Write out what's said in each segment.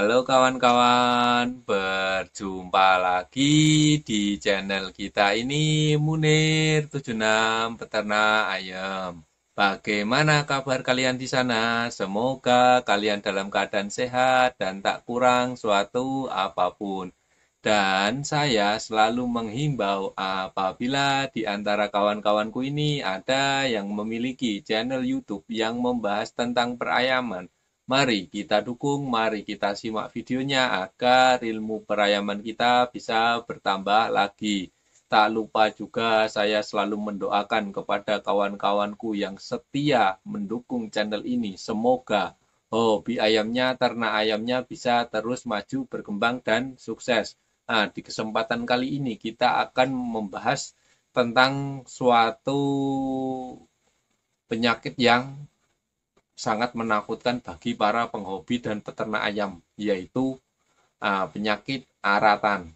Halo kawan-kawan, berjumpa lagi di channel kita ini Munir 76 Peternak Ayam. Bagaimana kabar kalian di sana? Semoga kalian dalam keadaan sehat dan tak kurang suatu apapun. Dan saya selalu menghimbau apabila di antara kawan-kawanku ini ada yang memiliki channel YouTube yang membahas tentang perayaman. Mari kita dukung, mari kita simak videonya agar ilmu perayaman kita bisa bertambah lagi. Tak lupa juga saya selalu mendoakan kepada kawan-kawanku yang setia mendukung channel ini. Semoga hobi ayamnya, ternak ayamnya bisa terus maju, berkembang, dan sukses. Nah, di kesempatan kali ini kita akan membahas tentang suatu penyakit yang sangat menakutkan bagi para penghobi dan peternak ayam, yaitu penyakit aratan.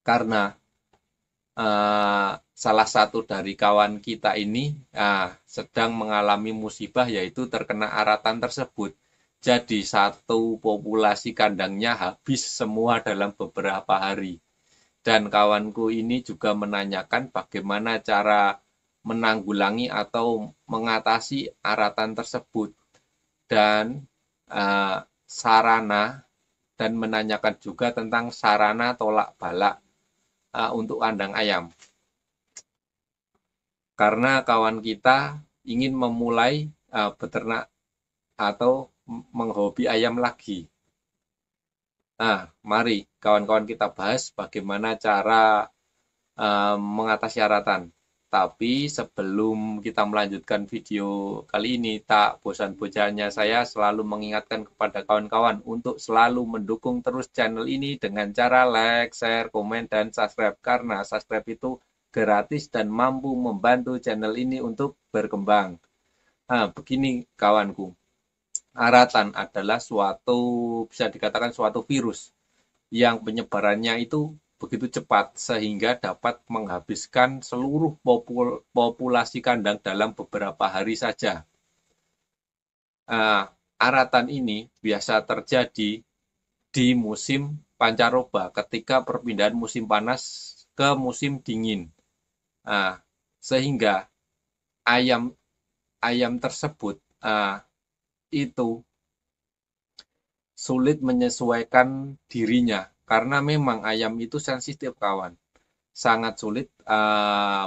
Karena salah satu dari kawan kita ini sedang mengalami musibah, yaitu terkena aratan tersebut. Jadi satu populasi kandangnya habis semua dalam beberapa hari. Dan kawanku ini juga menanyakan bagaimana cara menanggulangi atau mengatasi aratan tersebut. Dan sarana dan menanyakan juga tentang sarana tolak balak untuk kandang ayam. Karena kawan kita ingin memulai beternak atau menghobi ayam lagi. Nah, mari kawan-kawan kita bahas bagaimana cara mengatasi aratan. Tapi sebelum kita melanjutkan video kali ini, tak bosan-bosannya saya selalu mengingatkan kepada kawan-kawan untuk selalu mendukung terus channel ini dengan cara like, share, komen, dan subscribe. Karena subscribe itu gratis dan mampu membantu channel ini untuk berkembang. Nah, begini kawanku, aratan adalah bisa dikatakan suatu virus yang penyebarannya itu begitu cepat sehingga dapat menghabiskan seluruh populasi kandang dalam beberapa hari saja. Aratan ini biasa terjadi di musim pancaroba ketika perpindahan musim panas ke musim dingin. Sehingga ayam tersebut itu sulit menyesuaikan dirinya karena memang ayam itu sensitif kawan, sangat sulit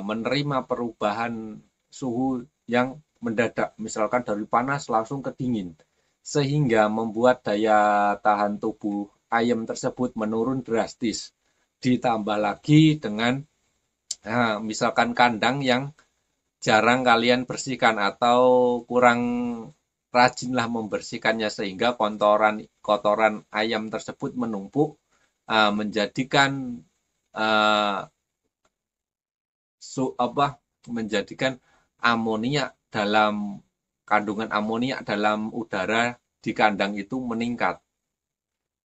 menerima perubahan suhu yang mendadak, misalkan dari panas langsung ke dingin, sehingga membuat daya tahan tubuh ayam tersebut menurun drastis. Ditambah lagi dengan misalkan kandang yang jarang kalian bersihkan atau kurang rajinlah membersihkannya sehingga kotoran ayam tersebut menumpuk menjadikan amonia kandungan amonia dalam udara di kandang itu meningkat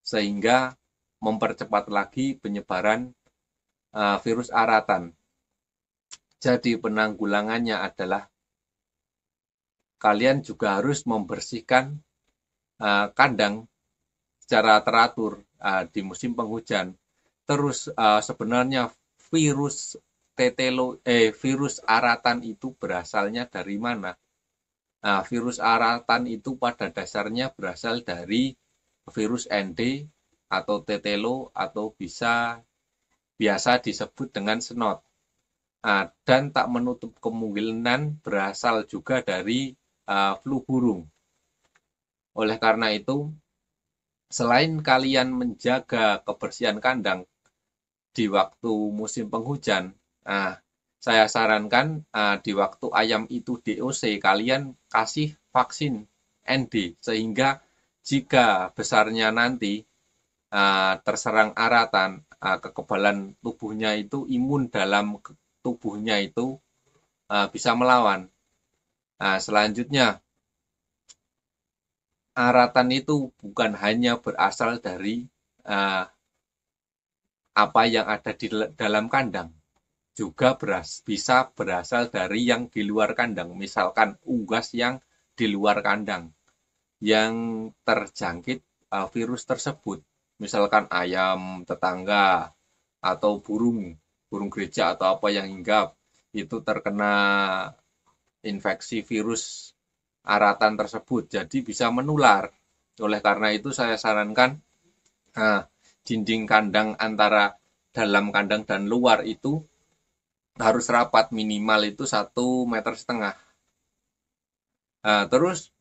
sehingga mempercepat lagi penyebaran virus aratan. Jadi penanggulangannya adalah kalian juga harus membersihkan kandang secara teratur di musim penghujan. Terus sebenarnya virus aratan itu berasalnya dari mana? Virus aratan itu pada dasarnya berasal dari virus ND atau tetelo atau biasa disebut dengan snot. Dan tak menutup kemungkinan berasal juga dari flu burung. Oleh karena itu, selain kalian menjaga kebersihan kandang di waktu musim penghujan, saya sarankan di waktu ayam itu DOC, kalian kasih vaksin ND, sehingga jika besarnya nanti terserang aratan, kekebalan tubuhnya itu, imun dalam tubuhnya itu bisa melawan. Selanjutnya, aratan itu bukan hanya berasal dari apa yang ada di dalam kandang, juga bisa berasal dari yang di luar kandang, misalkan unggas yang di luar kandang yang terjangkit virus tersebut. Misalkan ayam tetangga atau burung, burung gereja atau apa yang hinggap itu terkena infeksi virus aratan tersebut, jadi bisa menular. Oleh karena itu saya sarankan dinding kandang antara dalam kandang dan luar itu harus rapat, minimal itu 1,5 meter. Terus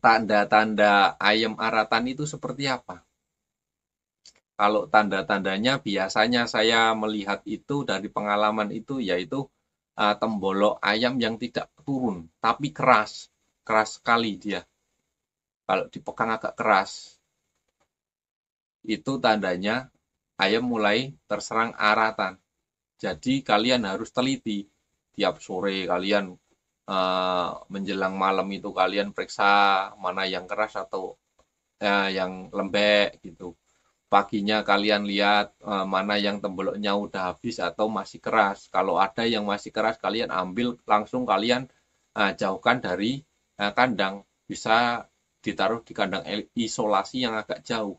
tanda-tanda ayam aratan itu seperti apa? Kalau tanda-tandanya biasanya saya melihat itu dari pengalaman itu yaitu tembolok ayam yang tidak turun, tapi keras, keras sekali dia. Kalau dipegang agak keras, itu tandanya ayam mulai terserang aratan. Jadi kalian harus teliti. Tiap sore kalian menjelang malam itu kalian periksa mana yang keras atau yang lembek gitu. Paginya kalian lihat mana yang temboloknya udah habis atau masih keras. Kalau ada yang masih keras kalian ambil langsung kalian jauhkan dari kandang. Bisa ditaruh di kandang isolasi yang agak jauh.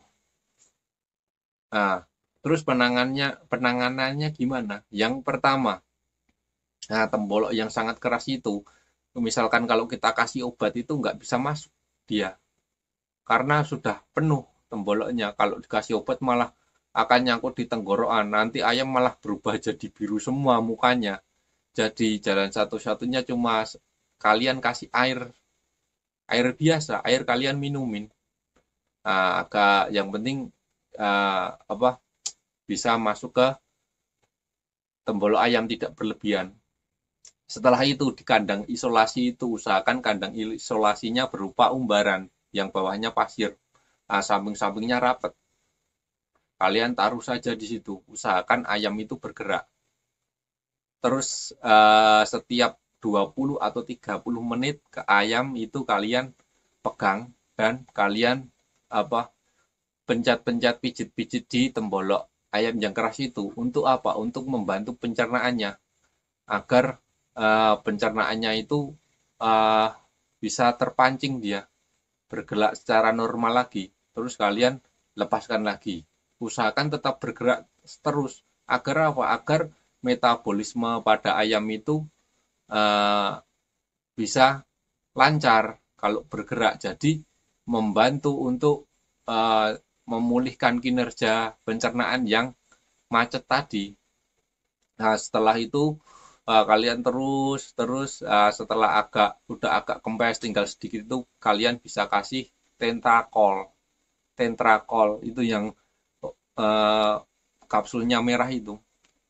Nah, terus penanganannya gimana? Yang pertama, tembolok yang sangat keras itu, misalkan kalau kita kasih obat itu nggak bisa masuk dia, karena sudah penuh temboloknya. Kalau dikasih obat malah akan nyangkut di tenggorokan, nanti ayam malah berubah jadi biru semua mukanya. Jadi jalan satu-satunya cuma kalian kasih air biasa, air kalian minumin. Agak yang penting bisa masuk ke tembolok ayam tidak berlebihan. Setelah itu di kandang isolasi itu usahakan kandang isolasinya berupa umbaran yang bawahnya pasir, samping-sampingnya rapat. Kalian taruh saja di situ, usahakan ayam itu bergerak. Terus setiap 20 atau 30 menit ke ayam itu kalian pegang dan kalian pencet-pencet pijit-pijit di tembolok ayam yang keras itu. Untuk apa? Untuk membantu pencernaannya agar pencernaannya itu bisa terpancing dia bergerak secara normal lagi. Terus kalian lepaskan lagi. Usahakan tetap bergerak terus. Agar apa? Agar metabolisme pada ayam itu bisa lancar kalau bergerak. Jadi membantu untuk memulihkan kinerja pencernaan yang macet tadi. Nah, setelah itu kalian terus setelah udah agak kempes tinggal sedikit itu kalian bisa kasih tentrakol. Tentrakol itu yang kapsulnya merah itu.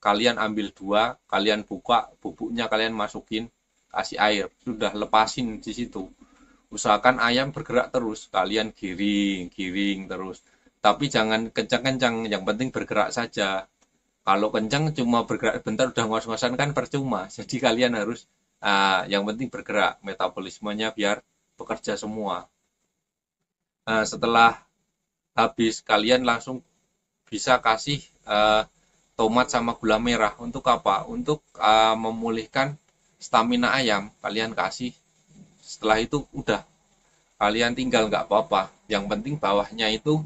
Kalian ambil 2, kalian buka, bubuknya kalian masukin, kasih air, sudah lepasin di situ. Usahakan ayam bergerak terus, kalian giring terus. Tapi jangan kencang-kencang, yang penting bergerak saja. Kalau kencang cuma bergerak bentar udah ngos-ngosan kan percuma. Jadi kalian harus yang penting bergerak, metabolismenya biar bekerja semua. Setelah habis kalian langsung bisa kasih tomat sama gula merah. Untuk apa? Untuk memulihkan stamina ayam. Kalian kasih. Setelah itu udah kalian tinggal nggak apa-apa. Yang penting bawahnya itu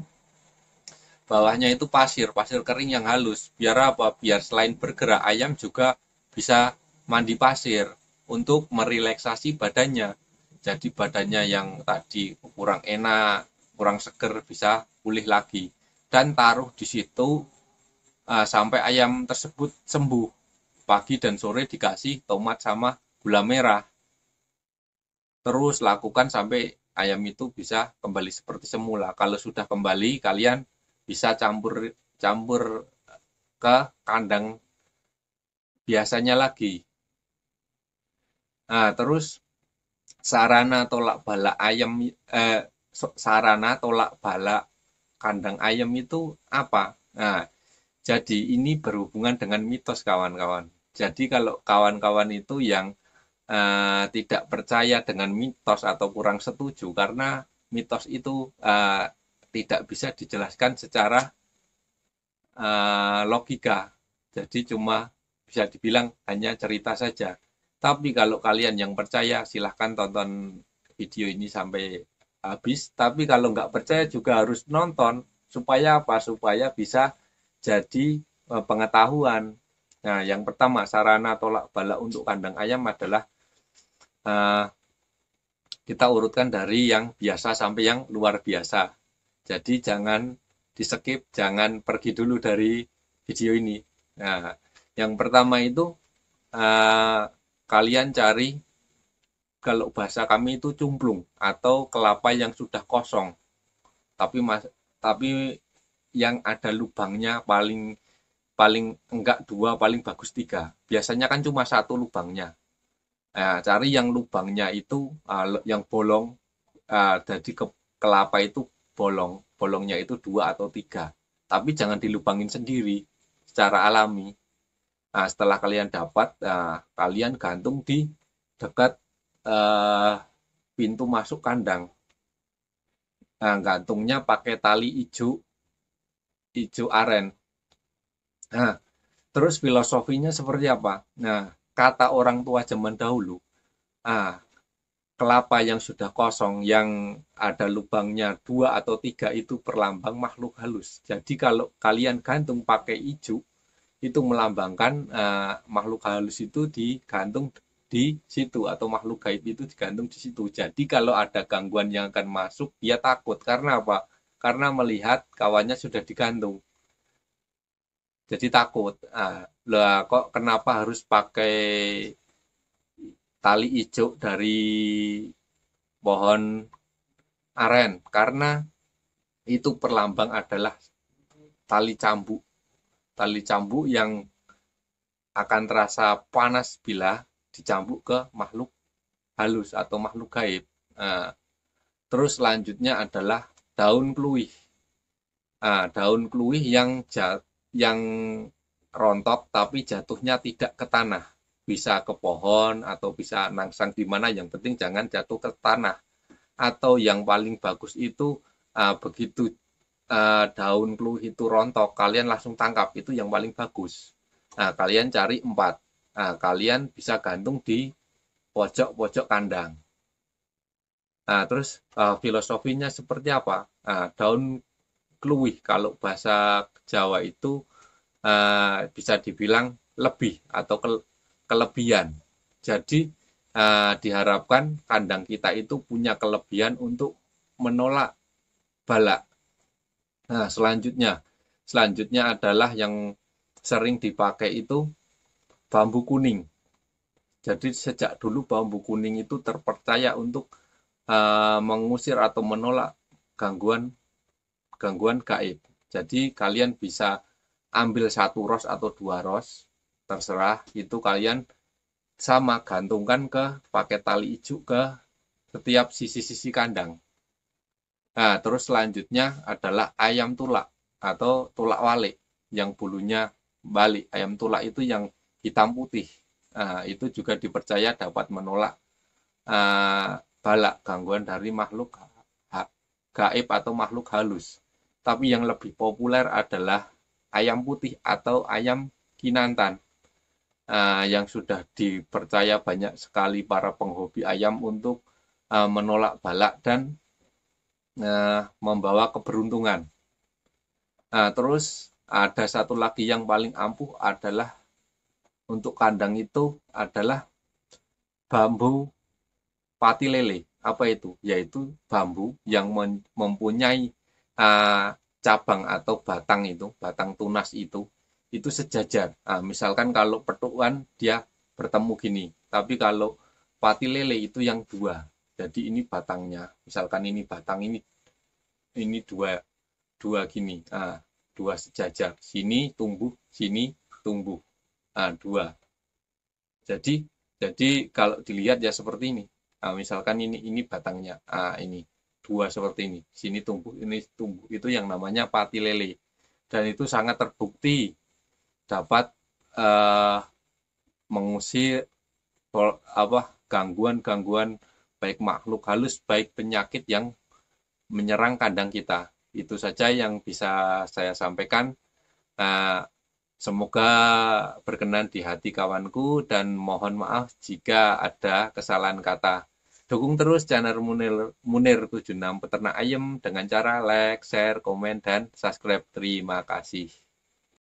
pasir kering yang halus. Biar apa? Biar selain bergerak ayam juga bisa mandi pasir untuk merelaksasi badannya. Jadi badannya yang tadi kurang enak, kurang seger bisa pulih lagi. Dan taruh di situ sampai ayam tersebut sembuh. Pagi dan sore dikasih tomat sama gula merah. Terus lakukan sampai ayam itu bisa kembali seperti semula. Kalau sudah kembali, kalian bisa campur ke kandang biasanya lagi. Nah, terus sarana tolak balak kandang ayam itu apa? Nah, jadi ini berhubungan dengan mitos kawan-kawan. Jadi kalau kawan-kawan itu yang tidak percaya dengan mitos atau kurang setuju karena mitos itu tidak bisa dijelaskan secara logika. Jadi cuma bisa dibilang hanya cerita saja. Tapi kalau kalian yang percaya silahkan tonton video ini sampai habis. Tapi kalau nggak percaya juga harus nonton. Supaya apa? Supaya bisa jadi pengetahuan. Nah, yang pertama sarana tolak balak untuk kandang ayam adalah eh, kita urutkan dari yang biasa sampai yang luar biasa. Jadi jangan di-skip, jangan pergi dulu dari video ini. Nah, yang pertama itu eh, kalian cari, kalau bahasa kami itu cumplung atau kelapa yang sudah kosong, tapi tapi yang ada lubangnya paling paling enggak dua, paling bagus tiga. Biasanya kan cuma satu lubangnya. Nah, cari yang lubangnya itu yang bolong, jadi kelapa itu bolong, bolongnya itu dua atau tiga. Tapi jangan dilubangin sendiri secara alami. Nah, setelah kalian dapat, kalian gantung di dekat eh, pintu masuk kandang. Nah, gantungnya pakai tali hijau, hijau aren. Nah, terus filosofinya seperti apa? Nah, kata orang tua zaman dahulu, ah, kelapa yang sudah kosong, yang ada lubangnya dua atau tiga itu perlambang makhluk halus. Jadi kalau kalian gantung pakai hijau, itu melambangkan makhluk halus itu digantung di situ atau makhluk gaib itu digantung di situ. Jadi kalau ada gangguan yang akan masuk, dia takut. Karena apa? Karena melihat kawannya sudah digantung. Jadi takut. Lah kok kenapa harus pakai tali hijau dari pohon aren? Karena itu perlambang adalah tali cambuk. Tali cambuk yang akan terasa panas bila dicambuk ke makhluk halus atau makhluk gaib. Nah, terus selanjutnya adalah daun kluih. Daun kluih yang rontok tapi jatuhnya tidak ke tanah. Bisa ke pohon atau bisa nangsang di mana, yang penting jangan jatuh ke tanah. Atau yang paling bagus itu begitu daun kluih itu rontok, kalian langsung tangkap, itu yang paling bagus. Nah, kalian cari 4. Nah, kalian bisa gantung di pojok-pojok kandang. Nah, terus filosofinya seperti apa? Daun kluih kalau bahasa Jawa itu bisa dibilang lebih atau kelebihan. Jadi diharapkan kandang kita itu punya kelebihan untuk menolak bala. Nah, selanjutnya adalah yang sering dipakai itu bambu kuning. Jadi sejak dulu bambu kuning itu terpercaya untuk mengusir atau menolak gangguan gangguan gaib. Jadi kalian bisa ambil 1 ros atau 2 ros, terserah, itu kalian sama gantungkan ke pakai tali hijau ke setiap sisi-sisi kandang. Nah, terus selanjutnya adalah ayam tulak atau tulak walik yang bulunya balik. Ayam tulak itu yang hitam putih. Nah, itu juga dipercaya dapat menolak balak, gangguan dari makhluk gaib atau makhluk halus. Tapi yang lebih populer adalah ayam putih atau ayam kinantan, yang sudah dipercaya banyak sekali para penghobi ayam untuk menolak balak dan membawa keberuntungan. Nah, terus ada satu lagi yang paling ampuh adalah untuk kandang itu adalah bambu pati lele. Apa itu? Yaitu bambu yang mempunyai cabang atau batang itu, batang tunas itu sejajar. Nah, misalkan kalau petukan dia bertemu gini, tapi kalau pati lele itu yang dua. Jadi ini batangnya, misalkan ini batang ini dua gini, dua sejajar. Sini tumbuh, sini tumbuh, dua. Jadi kalau dilihat ya seperti ini. Misalkan ini batangnya, ini dua seperti ini. Sini tumbuh, ini tumbuh. Itu yang namanya pati lele. Dan itu sangat terbukti dapat mengusir gangguan-gangguan baik makhluk halus, baik penyakit yang menyerang kandang kita. Itu saja yang bisa saya sampaikan. Semoga berkenan di hati kawanku dan mohon maaf jika ada kesalahan kata. Dukung terus channel Munir 76 Peternak Ayam dengan cara like, share, komen, dan subscribe. Terima kasih.